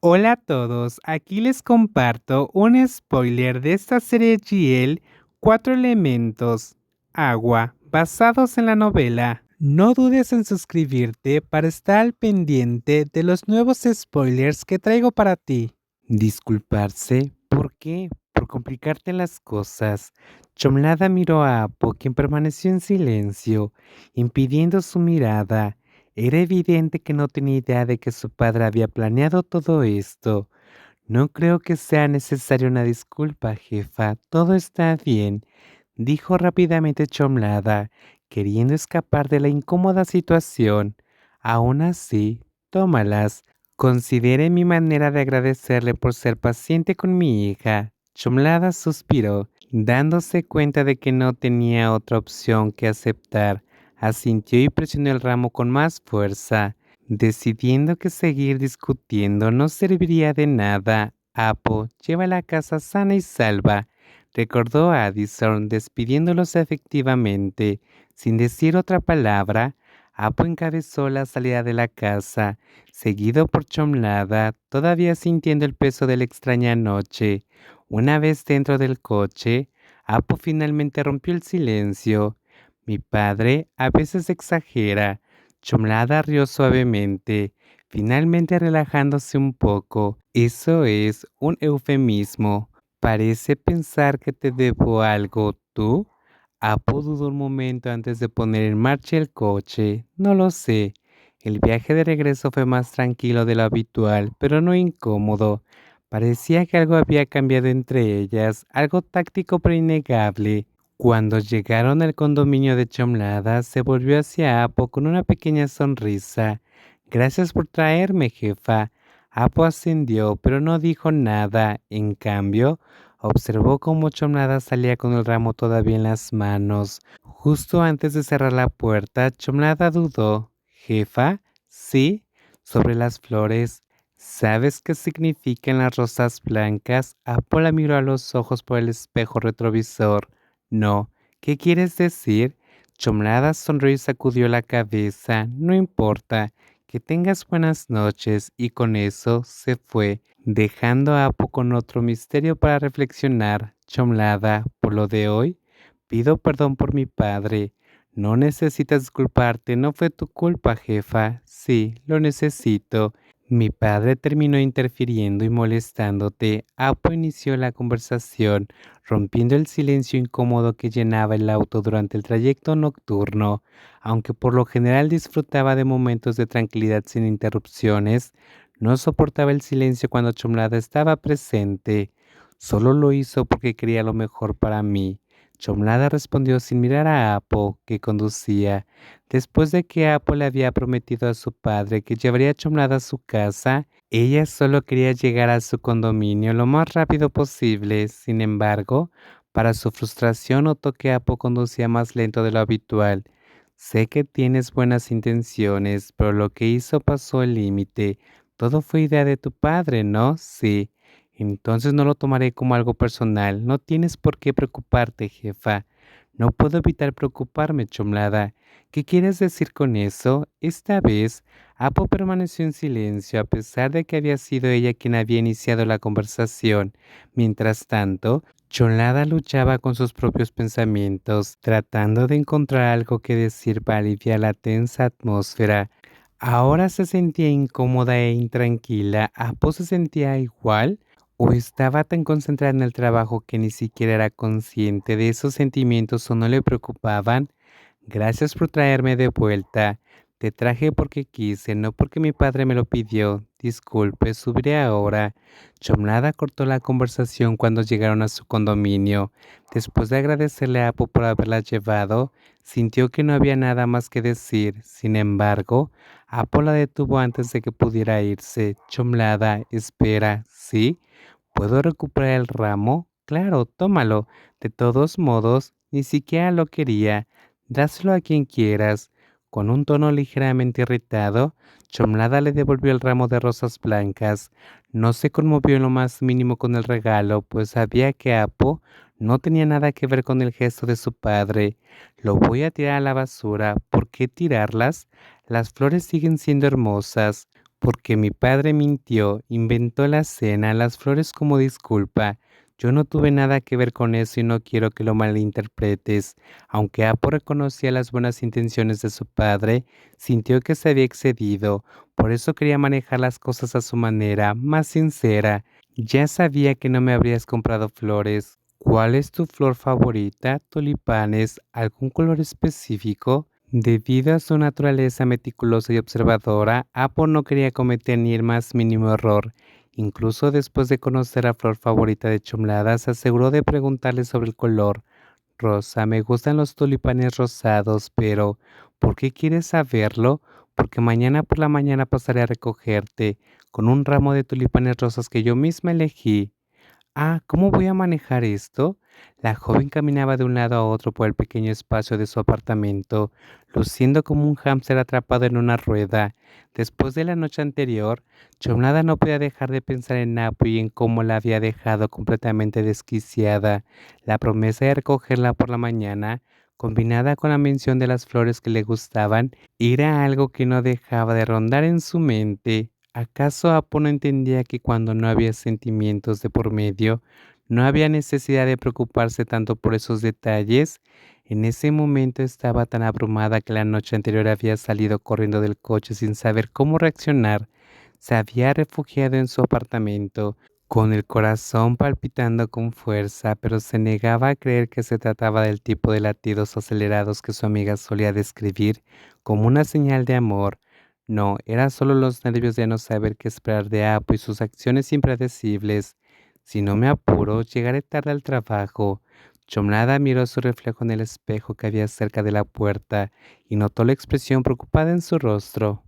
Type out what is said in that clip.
Hola a todos, aquí les comparto un spoiler de esta serie GL Cuatro Elementos, Agua, basados en la novela. No dudes en suscribirte para estar al pendiente de los nuevos spoilers que traigo para ti. Disculparse, ¿por qué? Por complicarte las cosas. Chomlada miró a Apo, quien permaneció en silencio, impidiendo su mirada. Era evidente que no tenía idea de que su padre había planeado todo esto. No creo que sea necesaria una disculpa, jefa. Todo está bien, dijo rápidamente Chomlada, queriendo escapar de la incómoda situación. Aún así, tómalas. Considere mi manera de agradecerle por ser paciente con mi hija. Chomlada suspiró, dándose cuenta de que no tenía otra opción que aceptar. Asintió y presionó el ramo con más fuerza, decidiendo que seguir discutiendo no serviría de nada. Apo, lleva la casa sana y salva, recordó a Addison, despidiéndolos efectivamente. Sin decir otra palabra, Apo encabezó la salida de la casa, seguido por Chomlada, todavía sintiendo el peso de la extraña noche. Una vez dentro del coche, Apo finalmente rompió el silencio. Mi padre a veces exagera. Chomlada rió suavemente, finalmente relajándose un poco. Eso es un eufemismo. Parece pensar que te debo algo, ¿tú? Apo dudó un momento antes de poner en marcha el coche. No lo sé. El viaje de regreso fue más tranquilo de lo habitual, pero no incómodo. Parecía que algo había cambiado entre ellas, algo táctico pero innegable. Cuando llegaron al condominio de Chomlada, se volvió hacia Apo con una pequeña sonrisa. Gracias por traerme, jefa. Apo ascendió, pero no dijo nada. En cambio, observó cómo Chomlada salía con el ramo todavía en las manos. Justo antes de cerrar la puerta, Chomlada dudó. ¿Jefa? Sí. Sobre las flores. ¿Sabes qué significan las rosas blancas? Apo la miró a los ojos por el espejo retrovisor. No. ¿Qué quieres decir? Chomlada sonrió y sacudió la cabeza. No importa. Que tengas buenas noches. Y con eso se fue, dejando a Apo con otro misterio para reflexionar. Chomlada, por lo de hoy, pido perdón por mi padre. No necesitas disculparte, no fue tu culpa, jefa. Sí, lo necesito. Mi padre terminó interfiriendo y molestándote. Apo inició la conversación, rompiendo el silencio incómodo que llenaba el auto durante el trayecto nocturno. Aunque por lo general disfrutaba de momentos de tranquilidad sin interrupciones, no soportaba el silencio cuando Chomlada estaba presente. Solo lo hizo porque quería lo mejor para mí. Chomlada respondió sin mirar a Apo, que conducía. Después de que Apo le había prometido a su padre que llevaría a Chomlada a su casa, ella solo quería llegar a su condominio lo más rápido posible. Sin embargo, para su frustración notó que Apo conducía más lento de lo habitual. Sé que tienes buenas intenciones, pero lo que hizo pasó el límite. Todo fue idea de tu padre, ¿no? Sí. Entonces no lo tomaré como algo personal. No tienes por qué preocuparte, jefa. No puedo evitar preocuparme, Chomlada. ¿Qué quieres decir con eso? Esta vez, Apo permaneció en silencio a pesar de que había sido ella quien había iniciado la conversación. Mientras tanto, Chomlada luchaba con sus propios pensamientos, tratando de encontrar algo que decir para aliviar la tensa atmósfera. Ahora se sentía incómoda e intranquila. ¿Apo se sentía igual? ¿O estaba tan concentrada en el trabajo que ni siquiera era consciente de esos sentimientos o no le preocupaban? Gracias por traerme de vuelta. Te traje porque quise, no porque mi padre me lo pidió. Disculpe, subiré ahora. Chomlada cortó la conversación cuando llegaron a su condominio. Después de agradecerle a Apo por haberla llevado, sintió que no había nada más que decir. Sin embargo, Apo la detuvo antes de que pudiera irse. Chomlada, espera, ¿sí? ¿Puedo recuperar el ramo? Claro, tómalo. De todos modos, ni siquiera lo quería. Dáselo a quien quieras. Con un tono ligeramente irritado, Chomlada le devolvió el ramo de rosas blancas. No se conmovió en lo más mínimo con el regalo, pues sabía que Apo no tenía nada que ver con el gesto de su padre. Lo voy a tirar a la basura. ¿Por qué tirarlas? Las flores siguen siendo hermosas. Porque mi padre mintió, inventó la cena, las flores como disculpa. Yo no tuve nada que ver con eso y no quiero que lo malinterpretes. Aunque Apo reconocía las buenas intenciones de su padre, sintió que se había excedido. Por eso quería manejar las cosas a su manera, más sincera. Ya sabía que no me habrías comprado flores. ¿Cuál es tu flor favorita? ¿Tulipanes? ¿Algún color específico? Debido a su naturaleza meticulosa y observadora, Apo no quería cometer ni el más mínimo error. Incluso después de conocer la flor favorita de Chomlada, se aseguró de preguntarle sobre el color. Rosa, me gustan los tulipanes rosados, pero ¿por qué quieres saberlo? Porque mañana por la mañana pasaré a recogerte con un ramo de tulipanes rosas que yo misma elegí. Ah, ¿cómo voy a manejar esto? La joven caminaba de un lado a otro por el pequeño espacio de su apartamento, luciendo como un hámster atrapado en una rueda. Después de la noche anterior, Chomnada no podía dejar de pensar en Apu y en cómo la había dejado completamente desquiciada. La promesa de recogerla por la mañana, combinada con la mención de las flores que le gustaban, era algo que no dejaba de rondar en su mente. ¿Acaso Apo no entendía que cuando no había sentimientos de por medio, no había necesidad de preocuparse tanto por esos detalles? En ese momento estaba tan abrumada que la noche anterior había salido corriendo del coche sin saber cómo reaccionar. Se había refugiado en su apartamento, con el corazón palpitando con fuerza, pero se negaba a creer que se trataba del tipo de latidos acelerados que su amiga solía describir como una señal de amor. No, eran solo los nervios de no saber qué esperar de Apo y sus acciones impredecibles. Si no me apuro, llegaré tarde al trabajo. Chomnada miró su reflejo en el espejo que había cerca de la puerta y notó la expresión preocupada en su rostro.